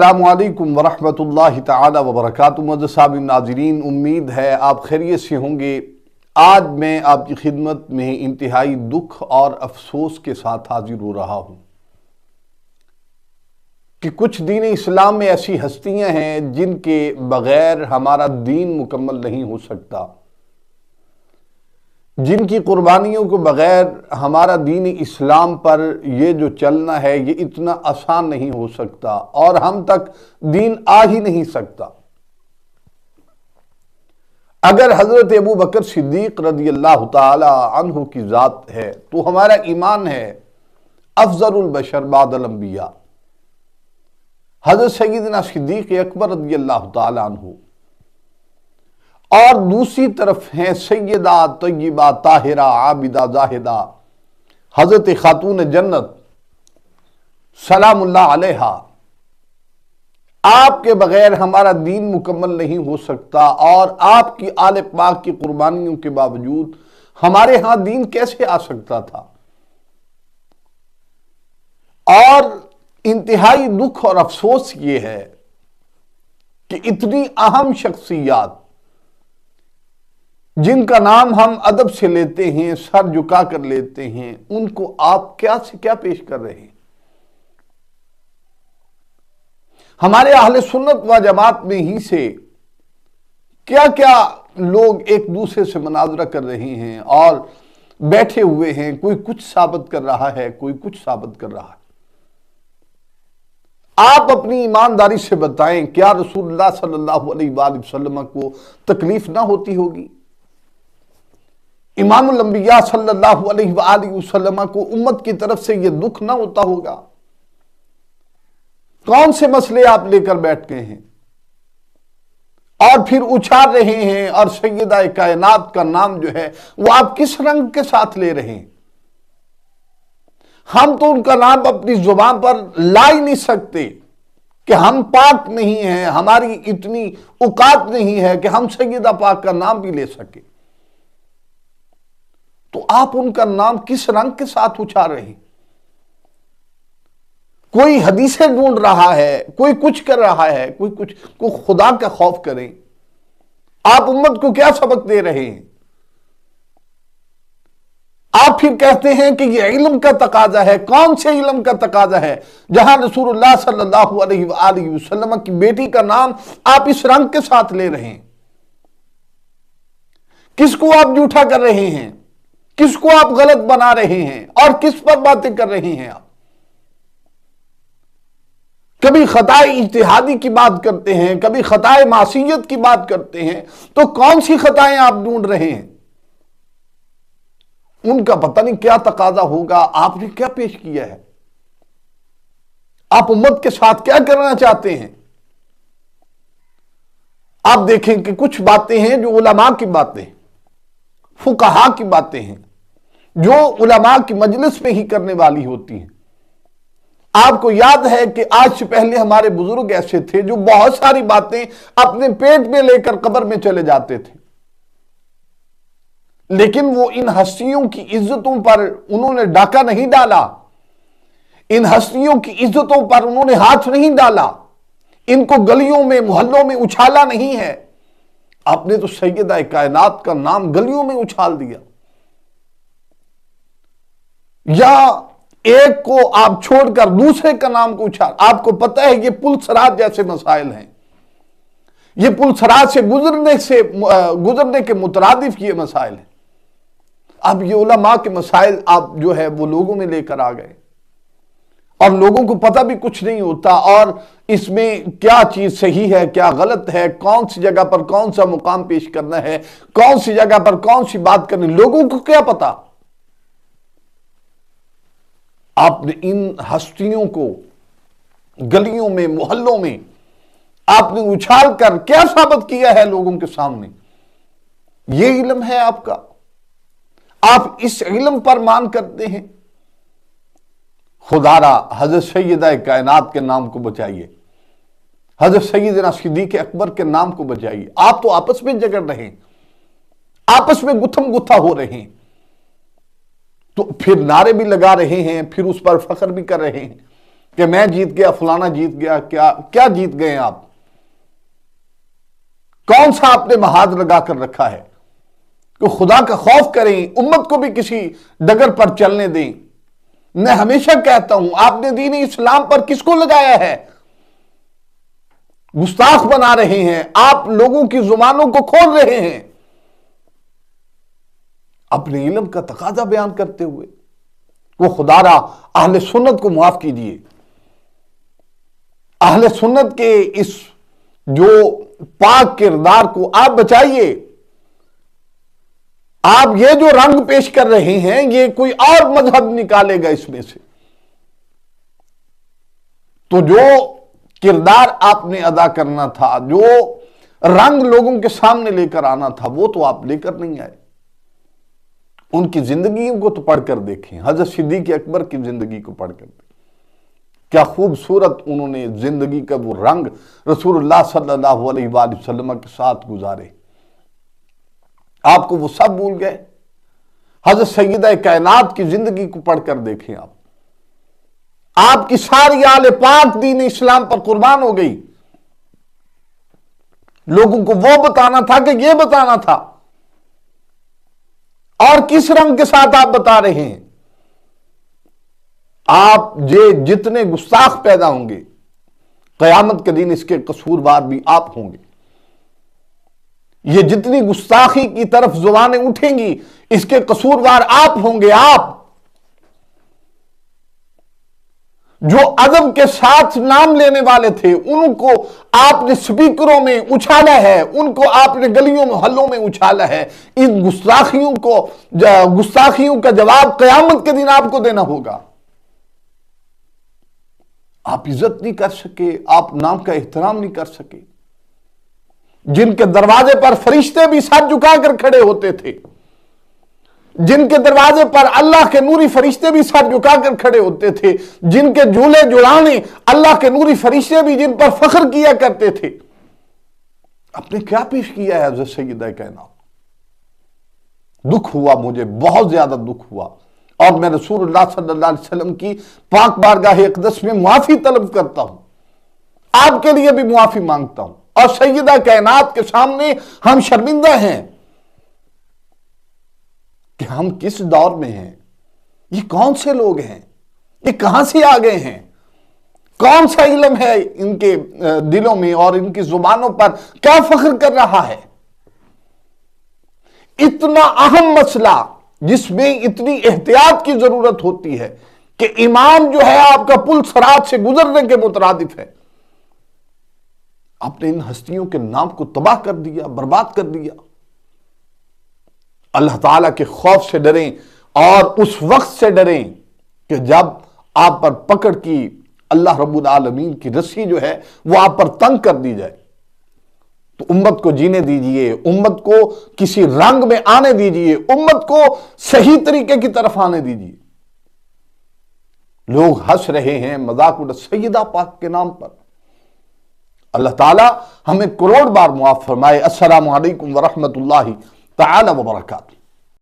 السلام علیکم ورحمۃ اللہ تعالی وبرکاتہ۔ معزز سامعین ناظرین، امید ہے آپ خیریت سے ہوں گے۔ آج میں آپ کی خدمت میں انتہائی دکھ اور افسوس کے ساتھ حاضر ہو رہا ہوں کہ کچھ دین اسلام میں ایسی ہستیاں ہیں جن کے بغیر ہمارا دین مکمل نہیں ہو سکتا، جن کی قربانیوں کو بغیر ہمارا دین اسلام پر یہ جو چلنا ہے یہ اتنا آسان نہیں ہو سکتا اور ہم تک دین آ ہی نہیں سکتا۔ اگر حضرت ابو بکر صدیق رضی اللہ تعالی عنہ کی ذات ہے تو ہمارا ایمان ہے افضل البشر بعد الانبیاء، حضرت سیدنا صدیق اکبر رضی اللہ تعالی عنہ، اور دوسری طرف ہیں سیدہ طیبہ طاہرہ عابدہ زاہدہ حضرت خاتون جنت سلام اللہ علیہا۔ آپ کے بغیر ہمارا دین مکمل نہیں ہو سکتا، اور آپ کی آل پاک کی قربانیوں کے باوجود ہمارے ہاں دین کیسے آ سکتا تھا؟ اور انتہائی دکھ اور افسوس یہ ہے کہ اتنی اہم شخصیات جن کا نام ہم ادب سے لیتے ہیں، سر جھکا کر لیتے ہیں، ان کو آپ کیا سے کیا پیش کر رہے ہیں؟ ہمارے اہل سنت و جماعت میں ہی سے کیا کیا لوگ ایک دوسرے سے مناظرہ کر رہے ہیں اور بیٹھے ہوئے ہیں، کوئی کچھ ثابت کر رہا ہے، کوئی کچھ ثابت کر رہا ہے۔ آپ اپنی ایمانداری سے بتائیں، کیا رسول اللہ صلی اللہ علیہ وآلہ وسلم کو تکلیف نہ ہوتی ہوگی؟ امام الانبیاء صلی اللہ علیہ وآلہ وسلم کو امت کی طرف سے یہ دکھ نہ ہوتا ہوگا؟ کون سے مسئلے آپ لے کر بیٹھ گئے ہیں اور پھر اچھال رہے ہیں، اور سیدہ کائنات کا نام جو ہے وہ آپ کس رنگ کے ساتھ لے رہے ہیں؟ ہم تو ان کا نام اپنی زبان پر لا ہی نہیں سکتے کہ ہم پاک نہیں ہیں، ہماری اتنی اوقات نہیں ہے کہ ہم سیدہ پاک کا نام بھی لے سکیں، تو آپ ان کا نام کس رنگ کے ساتھ اچھال رہے ہیں؟ کوئی حدیثیں ڈھونڈ رہا ہے، کوئی کچھ کر رہا ہے، کوئی خدا کا خوف کریں۔ آپ امت کو کیا سبق دے رہے ہیں؟ آپ پھر کہتے ہیں کہ یہ علم کا تقاضا ہے۔ کون سے علم کا تقاضا ہے جہاں رسول اللہ صلی اللہ علیہ وآلہ وسلم کی بیٹی کا نام آپ اس رنگ کے ساتھ لے رہے ہیں؟ کس کو آپ جھوٹا کر رہے ہیں؟ کس کو آپ غلط بنا رہے ہیں اور کس پر باتیں کر رہے ہیں؟ آپ کبھی خطائے اجتہادی کی بات کرتے ہیں، کبھی خطائے معصیت کی بات کرتے ہیں، تو کون سی خطائیں آپ ڈھونڈ رہے ہیں؟ ان کا پتہ نہیں کیا تقاضا ہوگا، آپ نے کیا پیش کیا ہے، آپ امت کے ساتھ کیا کرنا چاہتے ہیں؟ آپ دیکھیں کہ کچھ باتیں ہیں جو علماء کی باتیں، فقہاء کی باتیں ہیں، جو علماء کی مجلس میں ہی کرنے والی ہوتی ہیں۔ آپ کو یاد ہے کہ آج سے پہلے ہمارے بزرگ ایسے تھے جو بہت ساری باتیں اپنے پیٹ میں لے کر قبر میں چلے جاتے تھے، لیکن وہ ان ہستیوں کی عزتوں پر انہوں نے ڈاکہ نہیں ڈالا، ان ہستیوں کی عزتوں پر انہوں نے ہاتھ نہیں ڈالا، ان کو گلیوں میں محلوں میں اچھالا نہیں ہے۔ آپ نے تو سیدہ کائنات کا نام گلیوں میں اچھال دیا، یا ایک کو آپ چھوڑ کر دوسرے کا نام کو اچھال۔ آپ کو پتہ ہے یہ پل صراط جیسے مسائل ہیں، یہ پل صراط سے گزرنے کے مترادف یہ مسائل ہیں۔ اب یہ علماء کے مسائل آپ جو ہے وہ لوگوں میں لے کر آ گئے، اور لوگوں کو پتہ بھی کچھ نہیں ہوتا، اور اس میں کیا چیز صحیح ہے کیا غلط ہے، کون سی جگہ پر کون سا مقام پیش کرنا ہے، کون سی جگہ پر کون سی بات کرنی، لوگوں کو کیا پتہ؟ آپ نے ان ہستیوں کو گلیوں میں محلوں میں آپ نے اچھال کر کیا ثابت کیا ہے لوگوں کے سامنے؟ یہ علم ہے آپ کا؟ آپ اس علم پر مان کرتے ہیں؟ خدا را حضرت سیدہ کائنات کے نام کو بچائیے، حضرت سیدنا صدیق اکبر کے نام کو بچائیے۔ آپ تو آپس میں جگڑ رہے ہیں، آپس میں گتھم گتھا ہو رہے ہیں، تو پھر نعرے بھی لگا رہے ہیں، پھر اس پر فخر بھی کر رہے ہیں کہ میں جیت گیا، فلانا جیت گیا. کیا جیت گئے آپ؟ کون سا آپ نے محاذ لگا کر رکھا ہے؟ کہ خدا کا خوف کریں، امت کو بھی کسی ڈگر پر چلنے دیں. میں ہمیشہ کہتا ہوں، آپ نے دین اسلام پر کس کو لگایا ہے؟ گستاخ بنا رہے ہیں آپ، لوگوں کی زبانوں کو کھول رہے ہیں اپنے علم کا تقاضا بیان کرتے ہوئے. وہ خدا را اہل سنت کو معاف کیجیے، اہل سنت کے اس جو پاک کردار کو آپ بچائیے. آپ یہ جو رنگ پیش کر رہے ہیں، یہ کوئی اور مذہب نکالے گا اس میں سے. تو جو کردار آپ نے ادا کرنا تھا، جو رنگ لوگوں کے سامنے لے کر آنا تھا، وہ تو آپ لے کر نہیں آئے. ان کی زندگیوں کو تو پڑھ کر دیکھیں، حضرت صدیق اکبر کی زندگی کو پڑھ کر دیکھیں. کیا خوبصورت انہوں نے زندگی کا وہ رنگ رسول اللہ صلی اللہ علیہ وآلہ وسلم کے ساتھ گزارے. آپ کو وہ سب بھول گئے؟ حضرت سیدہ کائنات کی زندگی کو پڑھ کر دیکھیں. آپ کی ساری آل پاک دین اسلام پر قربان ہو گئی. لوگوں کو وہ بتانا تھا کہ یہ بتانا تھا، اور کس رنگ کے ساتھ آپ بتا رہے ہیں؟ آپ جتنے گستاخ پیدا ہوں گے، قیامت کے دن اس کے قصوروار بھی آپ ہوں گے. یہ جتنی گستاخی کی طرف زبانیں اٹھیں گی، اس کے قصوروار آپ ہوں گے. آپ جو ادب کے ساتھ نام لینے والے تھے، ان کو آپ نے سپیکروں میں اچھالا ہے، ان کو آپ نے گلیوں محلوں میں اچھالا ہے. ان گستاخیوں کا جواب قیامت کے دن آپ کو دینا ہوگا. آپ عزت نہیں کر سکے، آپ نام کا احترام نہیں کر سکے. جن کے دروازے پر فرشتے بھی سر جھکا کر کھڑے ہوتے تھے، جن کے دروازے پر اللہ کے نوری فرشتے بھی سر جھکا کر کھڑے ہوتے تھے، جن کے جھولے جھلانے اللہ کے نوری فرشتے بھی جن پر فخر کیا کرتے تھے، آپ نے کیا پیش کیا ہے حضرت سیدہ کائنات؟ دکھ ہوا، مجھے بہت زیادہ دکھ ہوا، اور میں رسول اللہ صلی اللہ علیہ وسلم کی پاک بارگاہ اقدس میں معافی طلب کرتا ہوں. آپ کے لیے بھی معافی مانگتا ہوں. اور سیدہ کائنات کے سامنے ہم شرمندہ ہیں کہ ہم کس دور میں ہیں. یہ کون سے لوگ ہیں؟ یہ کہاں سے آ گئے ہیں؟ کون سا علم ہے ان کے دلوں میں اور ان کی زبانوں پر؟ کیا فخر کر رہا ہے؟ اتنا اہم مسئلہ جس میں اتنی احتیاط کی ضرورت ہوتی ہے کہ ایمان جو ہے آپ کا پل صراط سے گزرنے کے مترادف ہے. آپ نے ان ہستیوں کے نام کو تباہ کر دیا، برباد کر دیا. اللہ تعالیٰ کے خوف سے ڈریں، اور اس وقت سے ڈریں کہ جب آپ پر پکڑ کی اللہ رب العالمین کی رسی جو ہے وہ آپ پر تنگ کر دی جائے. تو امت کو جینے دیجئے، امت کو کسی رنگ میں آنے دیجئے، امت کو صحیح طریقے کی طرف آنے دیجئے. لوگ ہنس رہے ہیں مذاق اڑا سیدہ پاک کے نام پر. اللہ تعالی ہمیں کروڑ بار معاف فرمائے. السلام علیکم ورحمۃ اللہ تعالی وبرکاتہ.